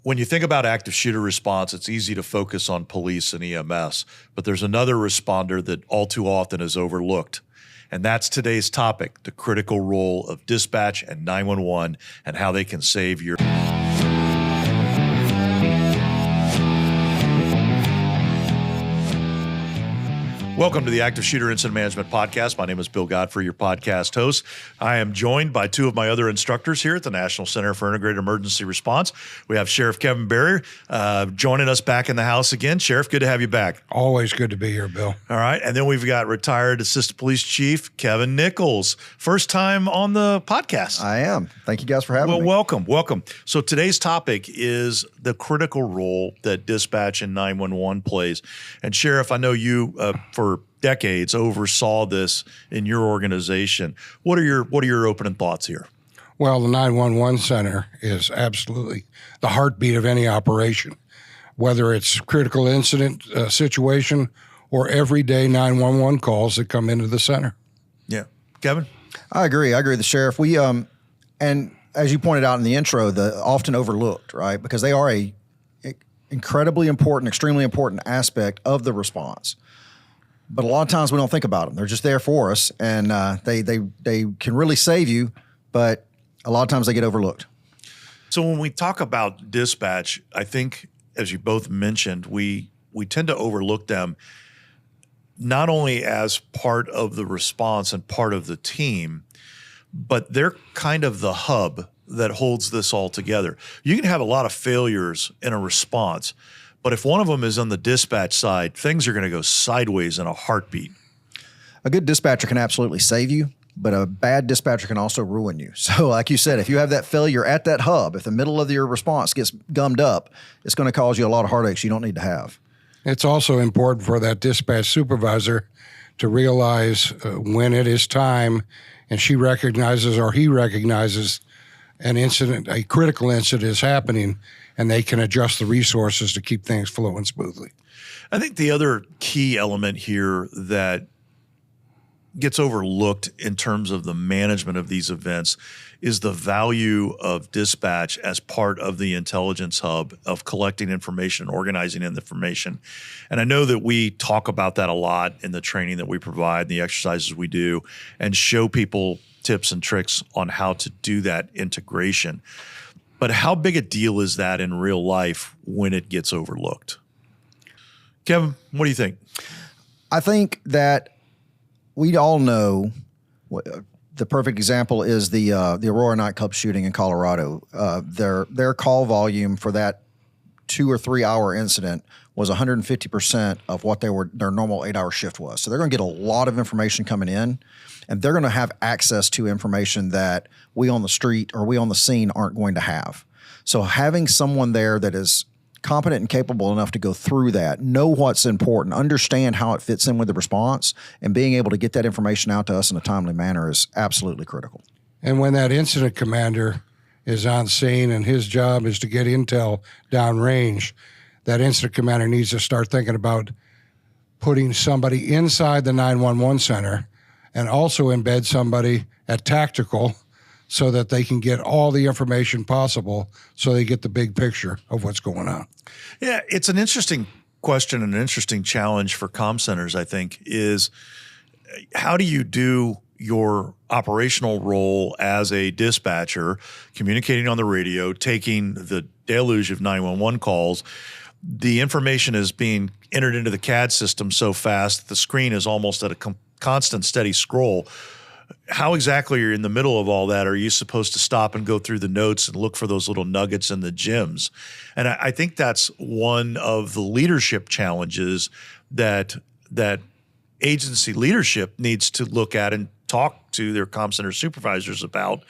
When you think about active shooter response, it's easy to focus on police and EMS, but there's another responder that all too often is overlooked. And that's today's topic, the critical role of dispatch and 911 and how they can save your... Welcome to the Active Shooter Incident Management Podcast. My name is Bill Godfrey, your podcast host. I am joined by two of my other instructors here at the National Center for Integrated Emergency Response. We have Sheriff Kevin Beary joining us back in the house again. Sheriff, good to have you back. Always good to be here, Bill. All right. And then we've got retired Assistant Police Chief Kevin Nichols. First time on the podcast. I am. Thank you guys for having me. Welcome. So today's topic is the critical role that dispatch and 911 plays. And Sheriff, I know you for decades oversaw this in your organization. What are your opening thoughts here? Well, the 911 center is absolutely the heartbeat of any operation, whether it's critical incident situation or everyday 911 calls that come into the center. Yeah. Kevin? I agree with the sheriff. We and as you pointed out in the intro, the often overlooked, right? Because they are a incredibly important, extremely important aspect of the response. But a lot of times we don't think about them. They're just there for us, and they can really save you, but a lot of times they get overlooked. So when we talk about dispatch, I think, as you both mentioned, we tend to overlook them not only as part of the response and part of the team, but they're kind of the hub that holds this all together. You can have a lot of failures in a response, but if one of them is on the dispatch side, things are going to go sideways in a heartbeat. A good dispatcher can absolutely save you, but a bad dispatcher can also ruin you. So like you said, if you have that failure at that hub, if the middle of your response gets gummed up, it's going to cause you a lot of heartaches you don't need to have. It's also important for that dispatch supervisor to realize when it is time and she recognizes or he recognizes an incident, a critical incident is happening, and they can adjust the resources to keep things flowing smoothly. I think the other key element here that gets overlooked in terms of the management of these events is the value of dispatch as part of the intelligence hub of collecting information, organizing information. And I know that we talk about that a lot in the training that we provide, the exercises we do, and show people tips and tricks on how to do that integration. But how big a deal is that in real life when it gets overlooked? Kevin, what do you think? I think that we all know the perfect example is the Aurora nightclub shooting in Colorado. Their call volume for that 2 or 3 hour incident was 150% of what their normal 8-hour shift was. So they're going to get a lot of information coming in, and they're going to have access to information that we on the street or we on the scene aren't going to have. So having someone there that is competent and capable enough to go through that, know what's important, understand how it fits in with the response, and being able to get that information out to us in a timely manner is absolutely critical. And when that incident commander is on scene and his job is to get intel downrange, that incident commander needs to start thinking about putting somebody inside the 911 center and also embed somebody at tactical so that they can get all the information possible so they get the big picture of what's going on. Yeah, it's an interesting question and an interesting challenge for comm centers, I think, is how do you do your operational role as a dispatcher, communicating on the radio, taking the deluge of 911 calls. The information is being entered into the CAD system so fast, the screen is almost at a constant steady scroll. How exactly are you in the middle of all that? Are you supposed to stop and go through the notes and look for those little nuggets and the gems? And I think that's one of the leadership challenges that agency leadership needs to look at and talk to their comm center supervisors about,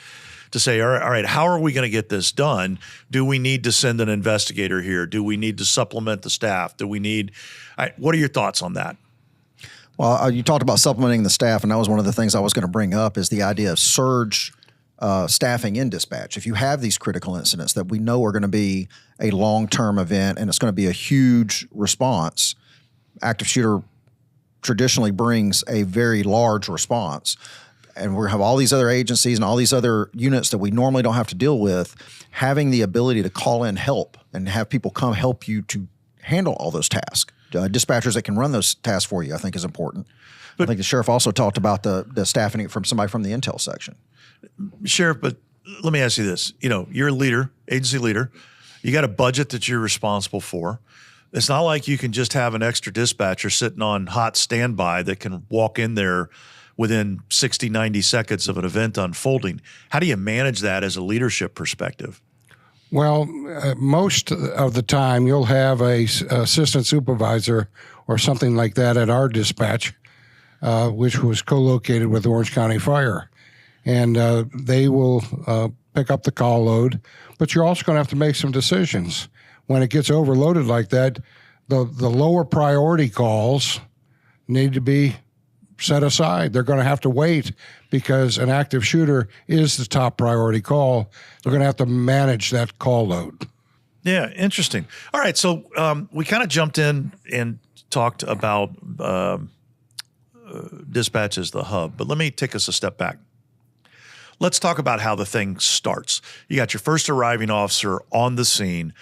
to say, all right, how are we going to get this done? Do we need to send an investigator here? Do we need to supplement the staff? Do we need, what are your thoughts on that? Well, you talked about supplementing the staff, and that was one of the things I was going to bring up is the idea of surge staffing in dispatch. If you have these critical incidents that we know are going to be a long-term event and it's going to be a huge response, active shooter traditionally brings a very large response. and we have all these other agencies and all these other units that we normally don't have to deal with, having the ability to call in help and have people come help you to handle all those tasks. Dispatchers that can run those tasks for you, I think, is important. I think the sheriff also talked about the staffing it from somebody from the intel section. Sheriff, but let me ask you this. You're a leader, agency leader. You got a budget that you're responsible for. It's not like you can just have an extra dispatcher sitting on hot standby that can walk in there within 60, 90 seconds of an event unfolding. How do you manage that as a leadership perspective? Well, most of the time you'll have a assistant supervisor or something like that at our dispatch, which was co-located with Orange County Fire. And they will pick up the call load, but you're also going to have to make some decisions. When it gets overloaded like that, the lower priority calls need to be set aside. They're going to have to wait because an active shooter is the top priority call. They're going to have to manage that call load. Yeah, interesting. All right, so we kind of jumped in and talked about dispatch as the hub, but let me take us a step back. Let's talk about how the thing starts. You got your first arriving officer on the scene.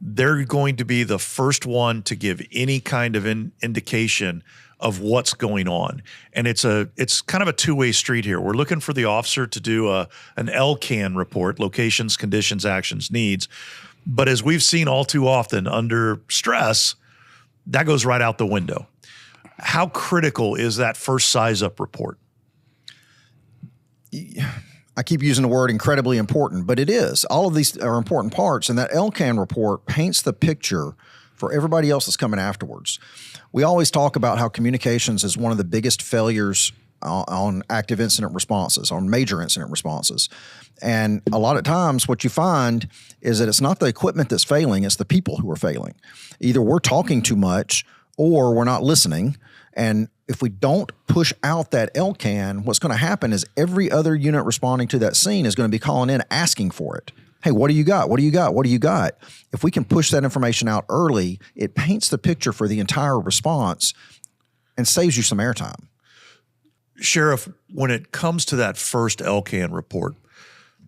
They're going to be the first one to give any kind of indication of what's going on. And it's kind of a two-way street here. We're looking for the officer to do an LCAN report, locations, conditions, actions, needs. But as we've seen all too often under stress, that goes right out the window. How critical is that first size-up report? I keep using the word incredibly important, but it is. All of these are important parts, and that LCAN report paints the picture for everybody else that's coming afterwards. We always talk about how communications is one of the biggest failures on active incident responses, on major incident responses. And a lot of times what you find is that it's not the equipment that's failing, it's the people who are failing. Either we're talking too much or we're not listening. And if we don't push out that LCAN, what's going to happen is every other unit responding to that scene is going to be calling in asking for it. Hey, what do you got? What do you got? What do you got? If we can push that information out early, it paints the picture for the entire response and saves you some airtime. Sheriff, when it comes to that first LCAN report,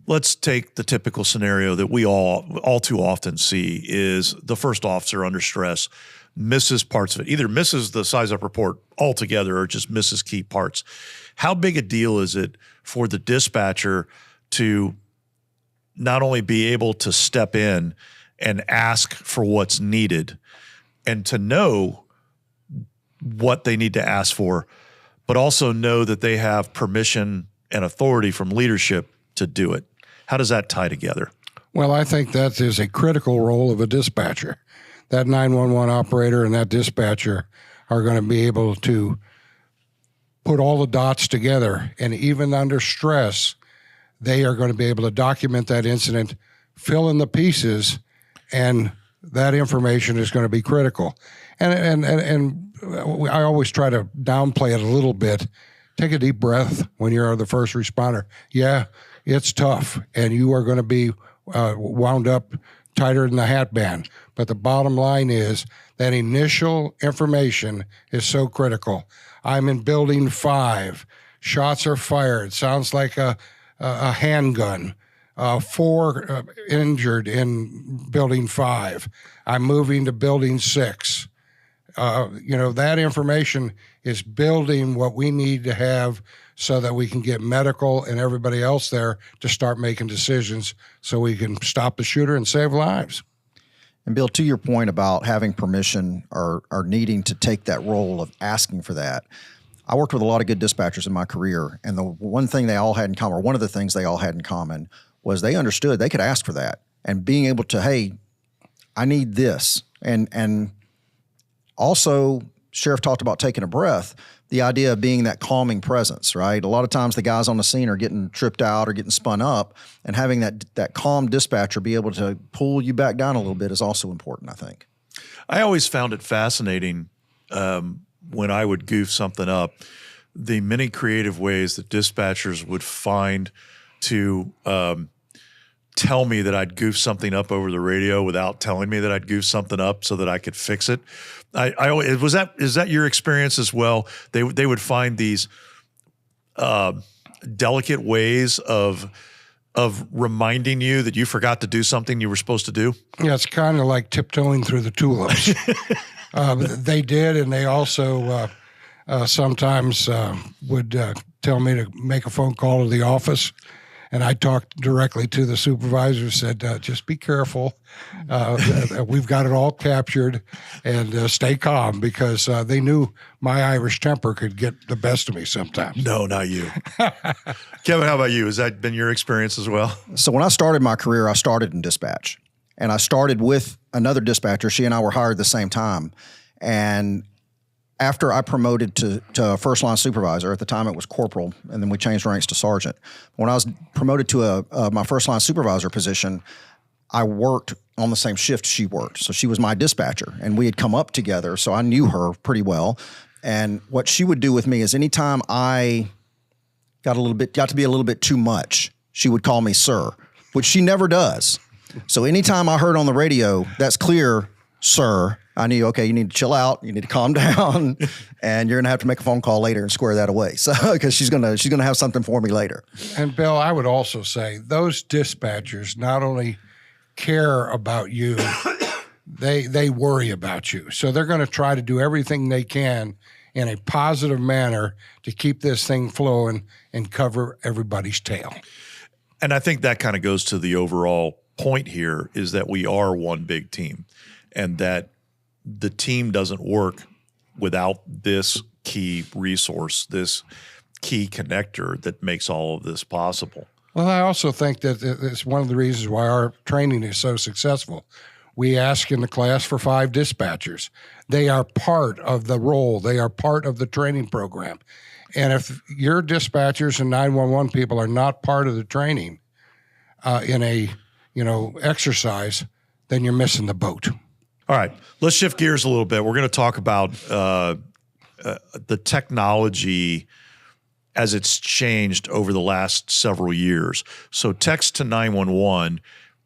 let's take the typical scenario that we all too often see is the first officer under stress misses parts of it, either misses the size-up report altogether or just misses key parts. How big a deal is it for the dispatcher to not only be able to step in and ask for what's needed and to know what they need to ask for, but also know that they have permission and authority from leadership to do it? How does that tie together? Well, I think that is a critical role of a dispatcher. That 911 operator and that dispatcher are going to be able to put all the dots together, and even under stress, they are going to be able to document that incident, fill in the pieces, and that information is going to be critical. And I always try to downplay it a little bit. Take a deep breath when you're the first responder. Yeah, it's tough, and you are going to be wound up tighter than the hat band. But the bottom line is that initial information is so critical. I'm in building 5. Shots are fired. Sounds like a handgun. 4 injured in building 5. I'm moving to building 6. That information is building what we need to have so that we can get medical and everybody else there to start making decisions so we can stop the shooter and save lives. And Bill, to your point about having permission or needing to take that role of asking for that, I worked with a lot of good dispatchers in my career, and the one thing they all had in common, or one of the things they all had in common, was they understood they could ask for that. And being able to, hey, I need this. And also, Sheriff talked about taking a breath, the idea of being that calming presence, right? A lot of times the guys on the scene are getting tripped out or getting spun up, and having that calm dispatcher be able to pull you back down a little bit is also important, I think. I always found it fascinating when I would goof something up, the many creative ways that dispatchers would find to tell me that I'd goofed something up over the radio without telling me that I'd goofed something up so that I could fix it. Is that your experience as well? They would find these delicate ways of reminding you that you forgot to do something you were supposed to do? Yeah, it's kind of like tiptoeing through the tulips. They did, and they also sometimes would tell me to make a phone call to the office, and I talked directly to the supervisor, said, just be careful. We've got it all captured, and stay calm, because they knew my Irish temper could get the best of me sometimes. No, not you. Kevin, how about you? Has that been your experience as well? So when I started my career, I started in dispatch, and I started with another dispatcher. She and I were hired at the same time. And after I promoted to first line supervisor, at the time it was corporal, and then we changed ranks to sergeant. When I was promoted to my first line supervisor position, I worked on the same shift she worked. So she was my dispatcher, and we had come up together, so I knew her pretty well. And what she would do with me is anytime I got to be a little bit too much, she would call me sir, which she never does. So anytime I heard on the radio, "That's clear, sir," I knew, okay, you need to chill out, you need to calm down, and you're gonna have to make a phone call later and square that away. So, because she's gonna have something for me later. And Bill, I would also say those dispatchers not only care about you, they worry about you. So they're going to try to do everything they can in a positive manner to keep this thing flowing and cover everybody's tail. And I think that kind of goes to the overall point here, is that we are one big team, and that the team doesn't work without this key resource, this key connector that makes all of this possible. Well, I also think that it's one of the reasons why our training is so successful. We ask in the class for 5 dispatchers. They are part of the role. They are part of the training program. And if your dispatchers and 911 people are not part of the training in a exercise, then you're missing the boat. All right, let's shift gears a little bit. We're going to talk about the technology as it's changed over the last several years. So text to 911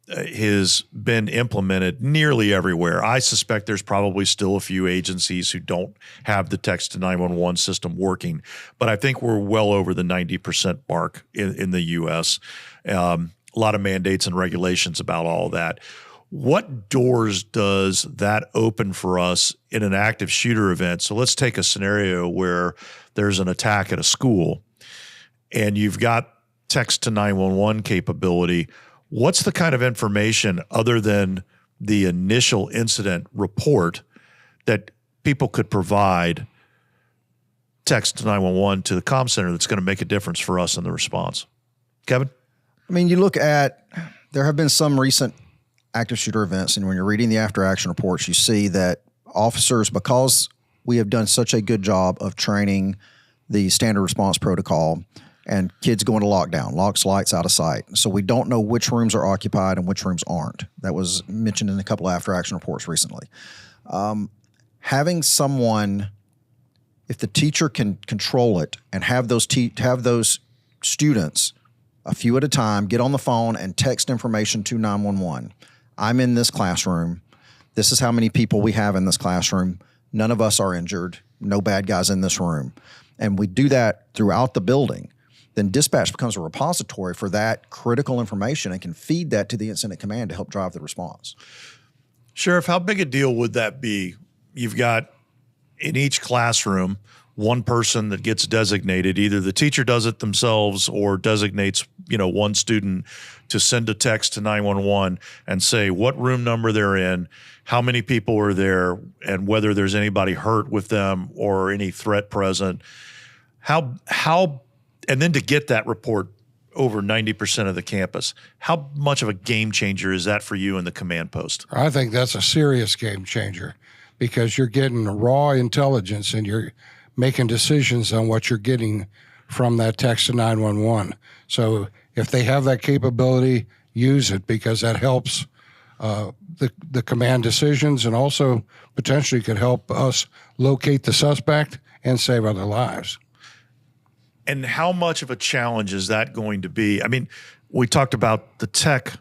has been implemented nearly everywhere. I suspect there's probably still a few agencies who don't have the text to 911 system working, but I think we're well over the 90% mark in the U.S. A lot of mandates and regulations about all that. What doors does that open for us in an active shooter event? So let's take a scenario where there's an attack at a school and you've got text to 911 capability. What's the kind of information other than the initial incident report that people could provide text to 911 to the comm center that's going to make a difference for us in the response? Kevin? I mean, you look at, there have been some recent active shooter events, and when you're reading the after action reports, you see that officers, because we have done such a good job of training the standard response protocol, and kids go into lockdown, locks, lights, out of sight. So we don't know which rooms are occupied and which rooms aren't. That was mentioned in a couple of after action reports recently. Having someone, if the teacher can control it and have those students a few at a time get on the phone and text information to 911. I'm in this classroom. This is how many people we have in this classroom. None of us are injured. No bad guys in this room. And we do that throughout the building. Then dispatch becomes a repository for that critical information and can feed that to the incident command to help drive the response. Sheriff, how big a deal would that be? You've got in each classroom one person that gets designated. Either the teacher does it themselves or designates, one student to send a text to 911 and say what room number they're in, how many people are there, and whether there's anybody hurt with them or any threat present. And then to get that report over 90% of the campus, how much of a game changer is that for you in the command post? I think that's a serious game changer, because you're getting raw intelligence and you're making decisions on what you're getting from that text to 911. So if they have that capability, use it, because that helps the command decisions, and also potentially could help us locate the suspect and save other lives. And how much of a challenge is that going to be? I mean, we talked about the tech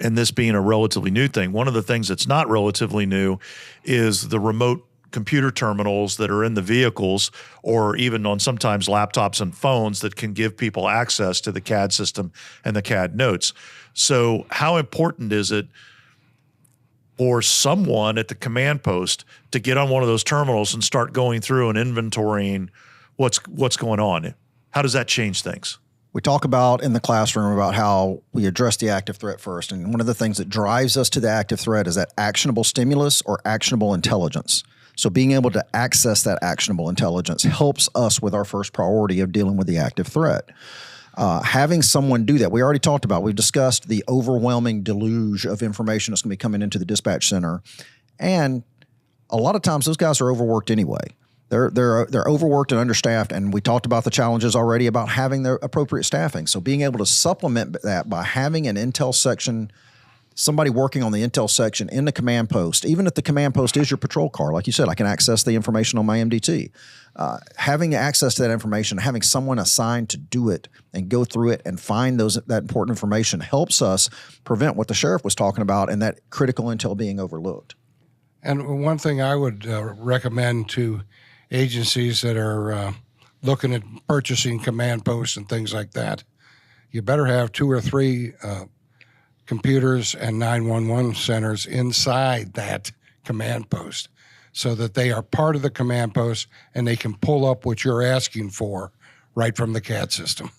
and this being a relatively new thing. One of the things that's not relatively new is the remote computer terminals that are in the vehicles, or even on sometimes laptops and phones that can give people access to the CAD system and the CAD notes. So how important is it for someone at the command post to get on one of those terminals and start going through and inventorying what's going on? How does that change things? We talk about in the classroom about how we address the active threat first. And one of the things that drives us to the active threat is that actionable stimulus or actionable intelligence. So being able to access that actionable intelligence helps us with our first priority of dealing with the active threat. Having someone do that, we already talked about, we've discussed the overwhelming deluge of information that's going to be coming into the dispatch center. And a lot of times those guys are overworked anyway. They're overworked and understaffed, and we talked about the challenges already about having their appropriate staffing. So being able to supplement that by having an intel section, somebody working on the intel section in the command post, even if the command post is your patrol car, like you said, I can access the information on my MDT. Having access to that information, having someone assigned to do it and go through it and find that important information helps us prevent what the sheriff was talking about and that critical intel being overlooked. And one thing I would recommend to agencies that are looking at purchasing command posts and things like that, you better have 2 or 3 computers and 911 centers inside that command post so that they are part of the command post and they can pull up what you're asking for right from the CAD system.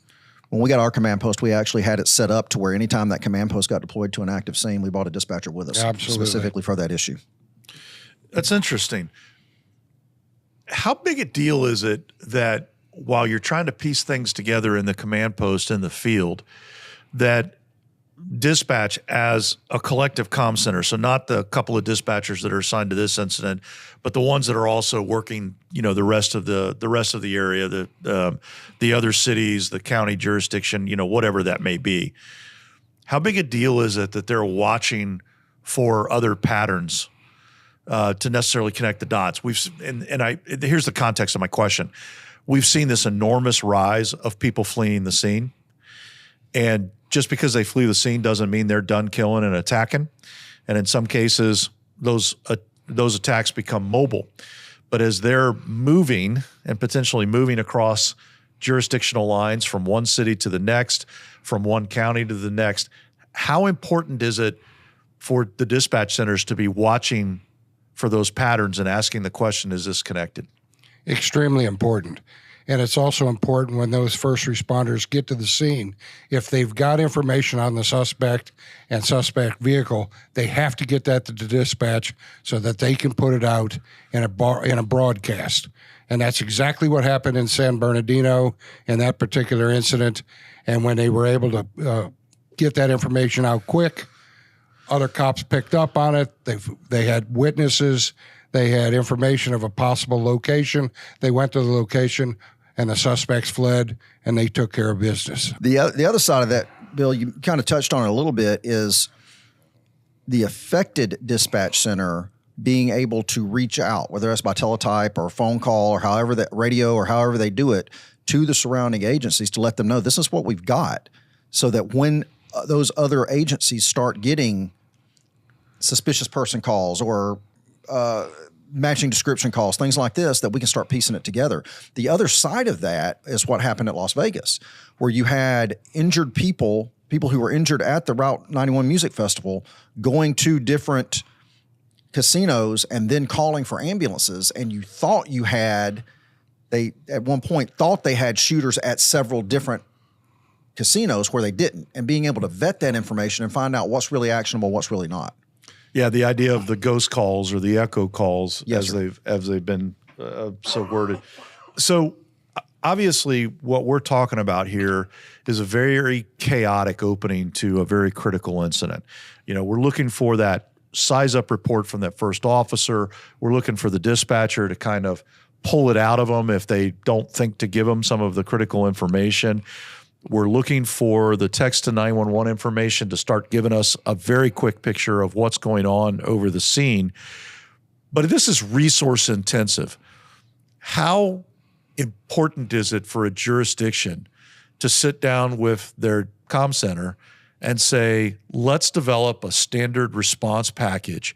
When we got our command post, we actually had it set up to where anytime that command post got deployed to an active scene, we brought a dispatcher with us. Absolutely. Specifically for that issue. That's interesting. How big a deal is it that while you're trying to piece things together in the command post in the field, that dispatch as a collective comm center, so not the couple of dispatchers that are assigned to this incident, but the ones that are also working, the rest of the area, the other cities, the county jurisdiction, whatever that may be. How big a deal is it that they're watching for other patterns to necessarily connect the dots? Here's the context of my question. We've seen this enormous rise of people fleeing the scene, and just because they flee the scene doesn't mean they're done killing and attacking. And in some cases, those attacks become mobile. But as they're moving and potentially moving across jurisdictional lines from one city to the next, from one county to the next, how important is it for the dispatch centers to be watching for those patterns and asking the question, is this connected? Extremely important. And it's also important when those first responders get to the scene. If they've got information on the suspect and suspect vehicle, they have to get that to the dispatch so that they can put it out in a broadcast. And that's exactly what happened in San Bernardino in that particular incident. And when they were able to get that information out quick, other cops picked up on it. They had witnesses. They had information of a possible location. They went to the location, and the suspects fled, and they took care of business. The other side of that, Bill, you kind of touched on it a little bit, is the affected dispatch center being able to reach out, whether that's by teletype or phone call or however that radio or however they do it, to the surrounding agencies to let them know this is what we've got, so that when those other agencies start getting suspicious person calls or matching description calls, things like this, that we can start piecing it together. The other side of that is what happened at Las Vegas, where you had injured people who were injured at the Route 91 Music Festival going to different casinos and then calling for ambulances. And you thought they at one point thought they had shooters at several different casinos where they didn't, and being able to vet that information and find out what's really actionable, what's really not. Yeah, the idea of the ghost calls or the echo calls, yes, as they've been so worded. So obviously, what we're talking about here is a very chaotic opening to a very critical incident. We're looking for that size up report from that first officer. We're looking for the dispatcher to kind of pull it out of them if they don't think to give them some of the critical information. We're looking for the text to 911 information to start giving us a very quick picture of what's going on over the scene. But this is resource intensive. How important is it for a jurisdiction to sit down with their comm center and say, let's develop a standard response package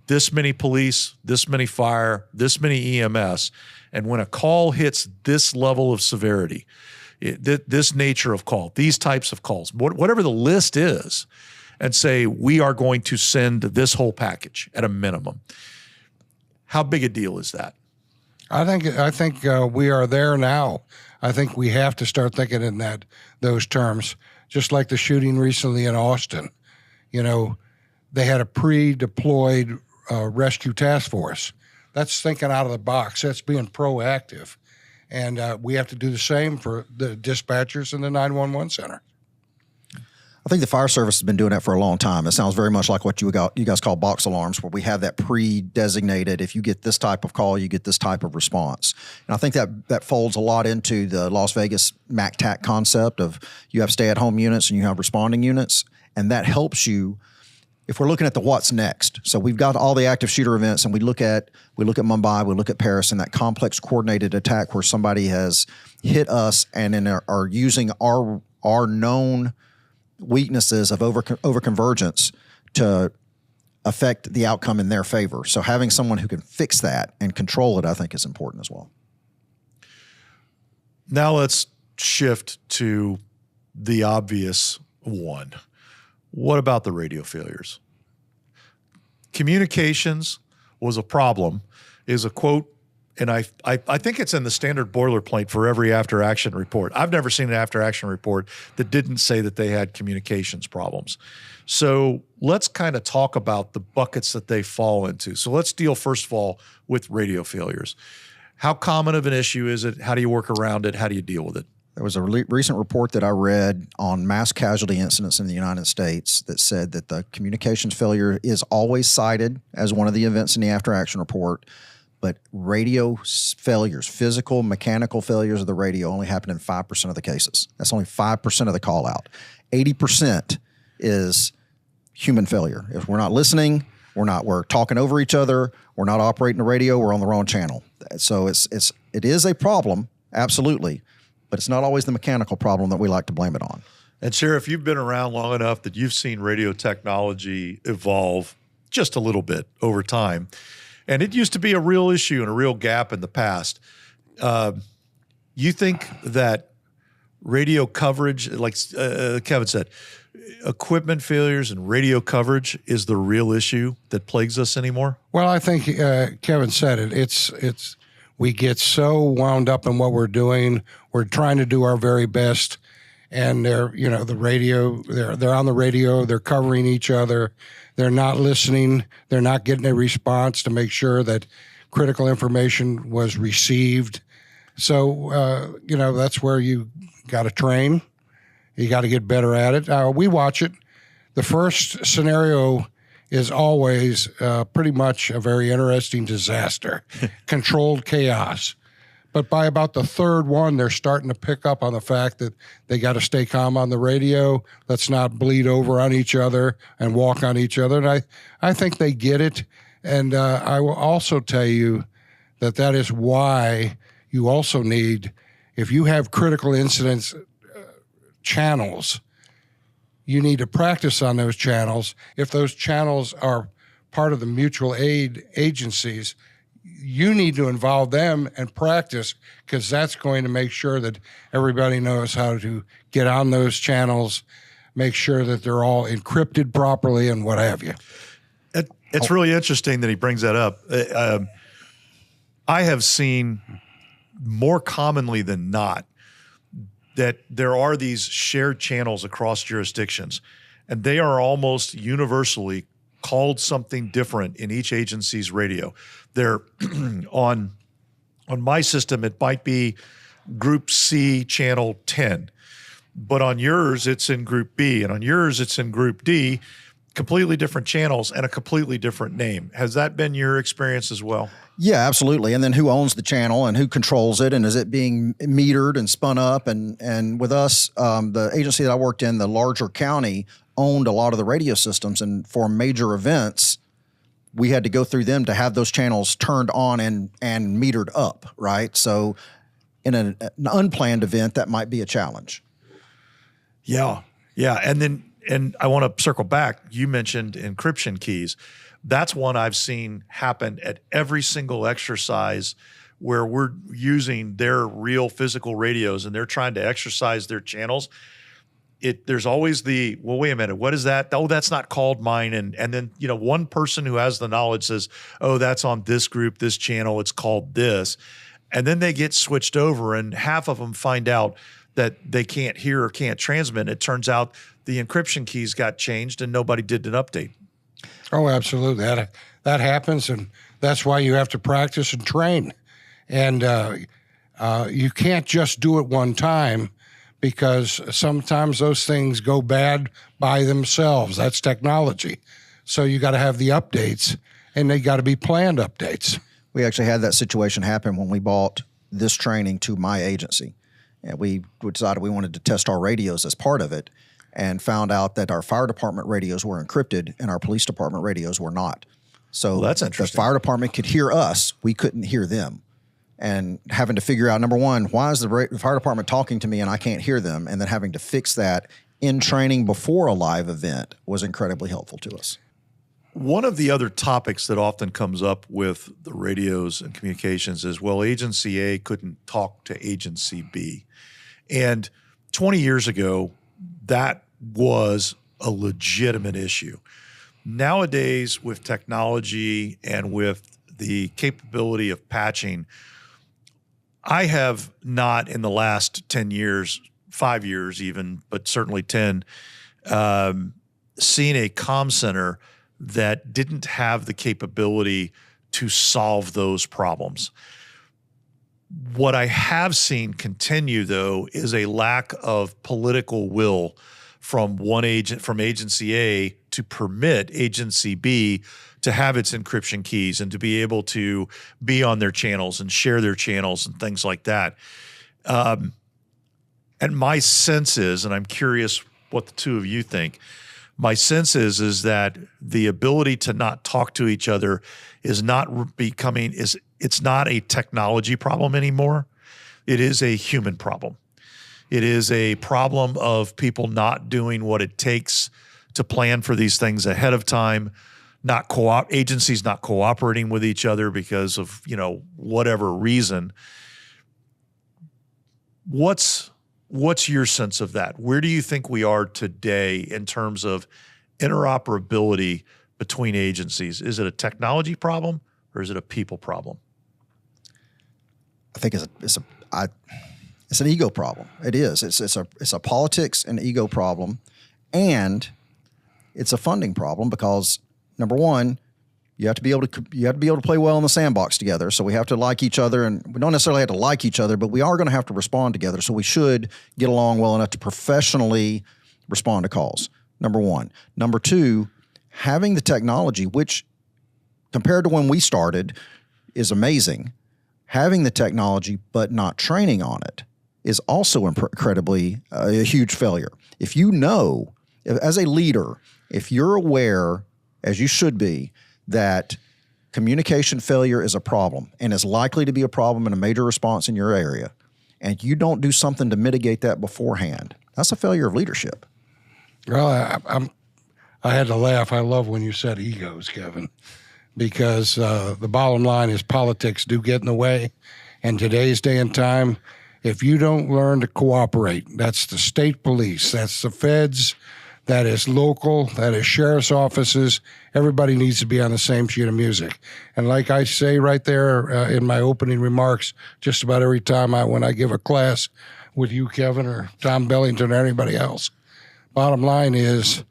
this many police, this many fire, this many EMS. And when a call hits this level of severity, this nature of call, these types of calls, whatever the list is, and say, we are going to send this whole package at a minimum. How big a deal is that? I think we are there now. I think we have to start thinking in those terms, just like the shooting recently in Austin. You know, they had a pre-deployed rescue task force. That's thinking out of the box. That's being proactive. And we have to do the same for the dispatchers in the 911 center. I think the fire service has been doing that for a long time. It sounds very much like what you guys call box alarms, where we have that pre-designated, if you get this type of call, you get this type of response. And I think that folds a lot into the Las Vegas MAC-TAC concept of you have stay-at-home units and you have responding units, and that helps you if we're looking at the what's next. So we've got all the active shooter events, and we look at Mumbai, we look at Paris, and that complex coordinated attack where somebody has hit us and then are using our known weaknesses of overconvergence to affect the outcome in their favor. So having someone who can fix that and control it, I think, is important as well. Now let's shift to the obvious one. What about the radio failures? Communications was a problem is a quote, and I think it's in the standard boilerplate for every after-action report. I've never seen an after-action report that didn't say that they had communications problems. So let's kind of talk about the buckets that they fall into. So let's deal, first of all, with radio failures. How common of an issue is it? How do you work around it? How do you deal with it? There was a recent report that I read on mass casualty incidents in the United States that said that the communications failure is always cited as one of the events in the after-action report, but radio failures, physical, mechanical failures of the radio only happen in 5% of the cases. That's only 5% of the call out. 80% is human failure. If we're not listening, we're talking over each other, we're not operating the radio, we're on the wrong channel. So it is a problem, absolutely, but it's not always the mechanical problem that we like to blame it on. And Sheriff, you've been around long enough that you've seen radio technology evolve just a little bit over time. And it used to be a real issue and a real gap in the past. You think that radio coverage, like Kevin said, equipment failures and radio coverage is the real issue that plagues us anymore? Well, I think Kevin said it. It's we get so wound up in what we're doing. We're trying to do our very best, and they're the radio. They're on the radio. They're covering each other. They're not listening. They're not getting a response to make sure that critical information was received. So that's where you got to train. You got to get better at it. We watch it. The first scenario is always pretty much a very interesting disaster, controlled chaos. But by about the third one, they're starting to pick up on the fact that they got to stay calm on the radio. Let's not bleed over on each other and walk on each other. And I think they get it. And I will also tell you that is why you also need, if you have critical incidents channels, you need to practice on those channels. If those channels are part of the mutual aid agencies, you need to involve them and practice, because that's going to make sure that everybody knows how to get on those channels, make sure that they're all encrypted properly and what have you. It's really interesting that he brings that up. I have seen more commonly than not that there are these shared channels across jurisdictions, and they are almost universally called something different in each agency's radio. They're on my system, it might be Group C, Channel 10, but on yours, it's in Group B, and on yours, it's in Group D, completely different channels and a completely different name. Has that been your experience as well? Yeah, absolutely. And then who owns the channel and who controls it, and is it being metered and spun up? And with us, the agency that I worked in, the larger county, owned a lot of the radio systems, and for major events, we had to go through them to have those channels turned on and metered up, right? So in an unplanned event, that might be a challenge. Yeah. And I want to circle back. You mentioned encryption keys. That's one I've seen happen at every single exercise where we're using their real physical radios and they're trying to exercise their channels. There's always well, wait a minute, what is that? Oh, that's not called mine. And then, one person who has the knowledge says, oh, that's on this group, this channel, it's called this. And then they get switched over and half of them find out that they can't hear or can't transmit. It turns out the encryption keys got changed and nobody did an update. Oh, absolutely. That happens, and that's why you have to practice and train. And you can't just do it one time, because sometimes those things go bad by themselves. That's technology. So you got to have the updates, and they got to be planned updates. We actually had that situation happen when we bought this training to my agency. And we decided we wanted to test our radios as part of it, and found out that our fire department radios were encrypted and our police department radios were not. So that's the interesting. fire department could hear us. We couldn't hear them. And having to figure out, number one, why is the fire department talking to me and I can't hear them? And then having to fix that in training before a live event was incredibly helpful to us. One of the other topics that often comes up with the radios and communications is, well, Agency A couldn't talk to Agency B. And 20 years ago, that was a legitimate issue. Nowadays, with technology and with the capability of patching, I have not in the last 10 years, 5 years even, but certainly 10, seen a comm center that didn't have the capability to solve those problems. What I have seen continue, though, is a lack of political will from Agency A to permit Agency B to have its encryption keys and to be able to be on their channels and share their channels and things like that. And my sense is, and I'm curious what the two of you think, my sense is that the ability to not talk to each other is not becoming, it's not a technology problem anymore. It is a human problem. It is a problem of people not doing what it takes to plan for these things ahead of time, agencies not cooperating with each other because of, whatever reason. What's your sense of that? Where do you think we are today in terms of interoperability between agencies? Is it a technology problem or is it a people problem? I think it's an ego problem. It is. It's a politics and ego problem, and it's a funding problem because, number one, you have to be able to play well in the sandbox together. So we have to like each other, and we don't necessarily have to like each other, but we are going to have to respond together. So we should get along well enough to professionally respond to calls. Number one. Number two, having the technology, which compared to when we started is amazing. Having the technology but not training on it is also incredibly a huge failure. If you know, as a leader, if you're aware, as you should be, that communication failure is a problem and is likely to be a problem in a major response in your area, and you don't do something to mitigate that beforehand, that's a failure of leadership. Well, I had to laugh. I love when you said egos, Kevin, because the bottom line is politics do get in the way. And today's day and time, if you don't learn to cooperate, that's the state police, that's the feds, that is local, that is sheriff's offices. Everybody needs to be on the same sheet of music. And like I say right there in my opening remarks, just about every time when I give a class with you, Kevin, or Tom Bellington, or anybody else, bottom line is,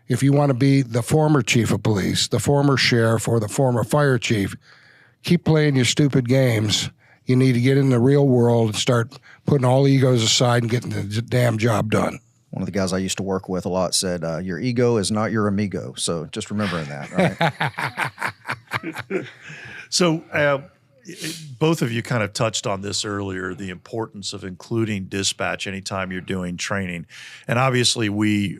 if you want to be the former chief of police, the former sheriff, or the former fire chief, keep playing your stupid games. You need to get in the real world and start putting all egos aside and getting the damn job done. One of the guys I used to work with a lot said, your ego is not your amigo. So just remembering that, right? So both of you kind of touched on this earlier, the importance of including dispatch anytime you're doing training. And obviously we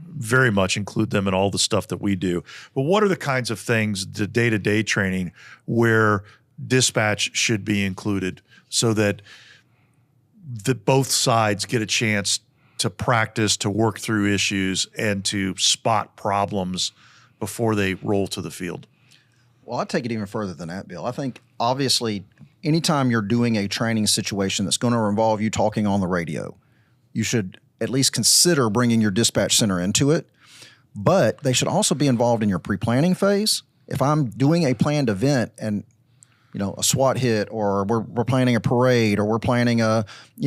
very much include them in all the stuff that we do. But what are the kinds of things, the day-to-day training, where dispatch should be included so that both sides get a chance to practice, to work through issues, and to spot problems before they roll to the field? Well, I'd take it even further than that, Bill. I think obviously anytime you're doing a training situation that's going to involve you talking on the radio, you should at least consider bringing your dispatch center into it. But they should also be involved in your pre-planning phase. If I'm doing a planned event and a SWAT hit, or we're planning a parade, or we're planning a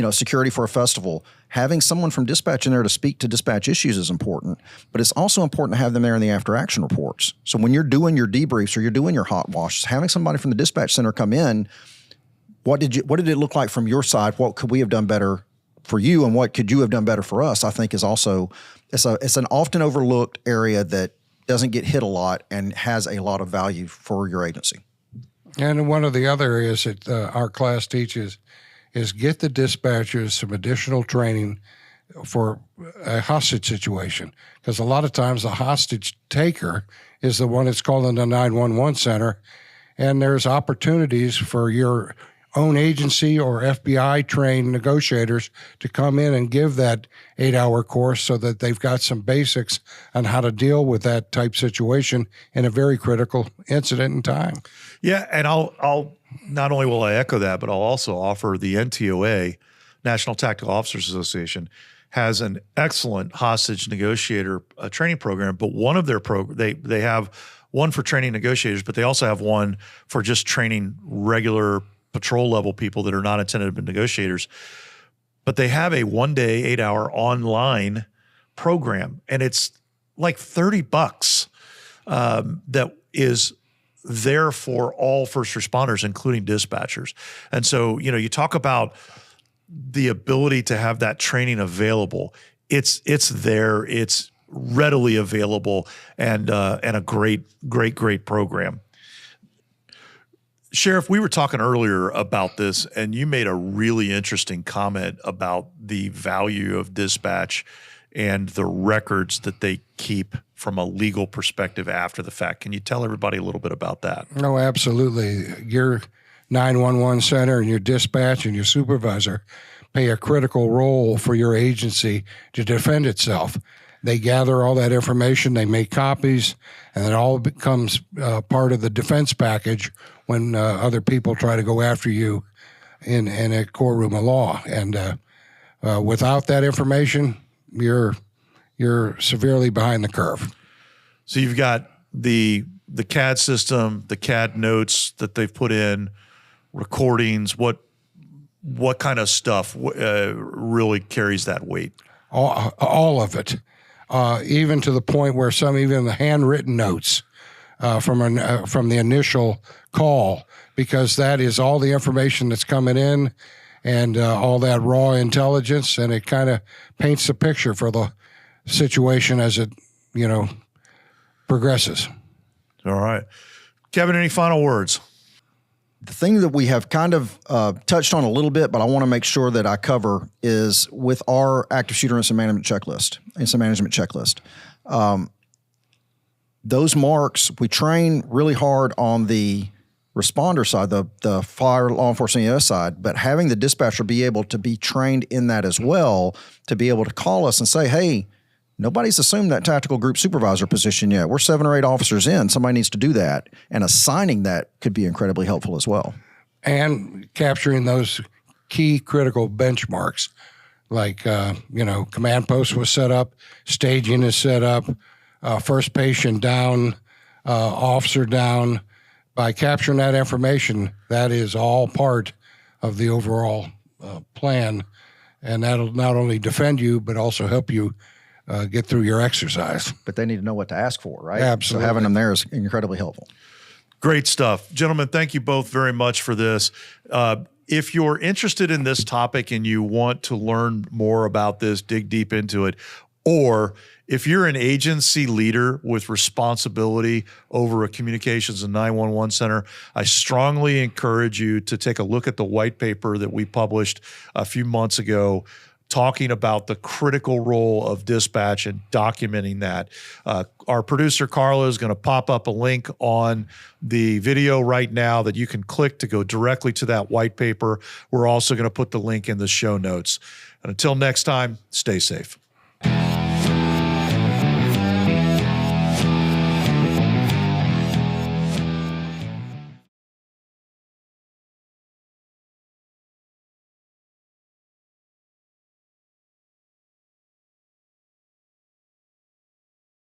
security for a festival, having someone from dispatch in there to speak to dispatch issues is important. But it's also important to have them there in the after action reports. So when you're doing your debriefs or you're doing your hot washes, having somebody from the dispatch center come in, what did it look like from your side? What could we have done better for you, and what could you have done better for us? I think is also it's an often overlooked area that doesn't get hit a lot and has a lot of value for your agency. And one of the other areas that our class teaches is get the dispatchers some additional training for a hostage situation. Because a lot of times the hostage taker is the one that's calling the 911 center, and there's opportunities for your own agency or FBI trained negotiators to come in and give that 8-hour course so that they've got some basics on how to deal with that type situation in a very critical incident in time. Yeah, and I'll not only will I echo that, but I'll also offer the NTOA, National Tactical Officers Association, has an excellent hostage negotiator training program. But one of their they have one for training negotiators, but they also have one for just training regular patrol level people that are not intended to be negotiators. But they have a 1-day, 8-hour online program, and it's like $30 that is there for all first responders, including dispatchers. And so, you talk about the ability to have that training available. It's there. It's readily available, and a great program. Sheriff, we were talking earlier about this, and you made a really interesting comment about the value of dispatch and the records that they keep from a legal perspective after the fact. Can you tell everybody a little bit about that? No, absolutely. Your 911 center and your dispatch and your supervisor play a critical role for your agency to defend itself. They gather all that information, they make copies, and it all becomes part of the defense package when other people try to go after you in a courtroom of law. And without that information, you're severely behind the curve. So you've got the CAD system, the CAD notes that they've put in, recordings. What kind of stuff really carries that weight? All of it. Even to the point where even the handwritten notes from the initial call, because that is all the information that's coming in and all that raw intelligence, and it kind of paints the picture for the situation as it, progresses. All right. Kevin, any final words? The thing that we have kind of touched on a little bit, but I want to make sure that I cover, is with our active shooter incident management checklist. Those marks, we train really hard on the responder side, the fire, law enforcement EMS side, but having the dispatcher be able to be trained in that as well, to be able to call us and say, hey, nobody's assumed that tactical group supervisor position yet. We're 7 or 8 officers in. Somebody needs to do that. And assigning that could be incredibly helpful as well. And capturing those key critical benchmarks, like, command post was set up, staging is set up, first patient down, officer down. By capturing that information, that is all part of the overall plan. And that'll not only defend you, but also help you get through your exercise. But they need to know what to ask for, right? Absolutely. So having them there is incredibly helpful. Great stuff. Gentlemen, thank you both very much for this. If you're interested in this topic and you want to learn more about this, dig deep into it, or if you're an agency leader with responsibility over a communications and 911 center, I strongly encourage you to take a look at the white paper that we published a few months ago, talking about the critical role of dispatch and documenting that. Our producer, Carla, is going to pop up a link on the video right now that you can click to go directly to that white paper. We're also going to put the link in the show notes. And until next time, stay safe.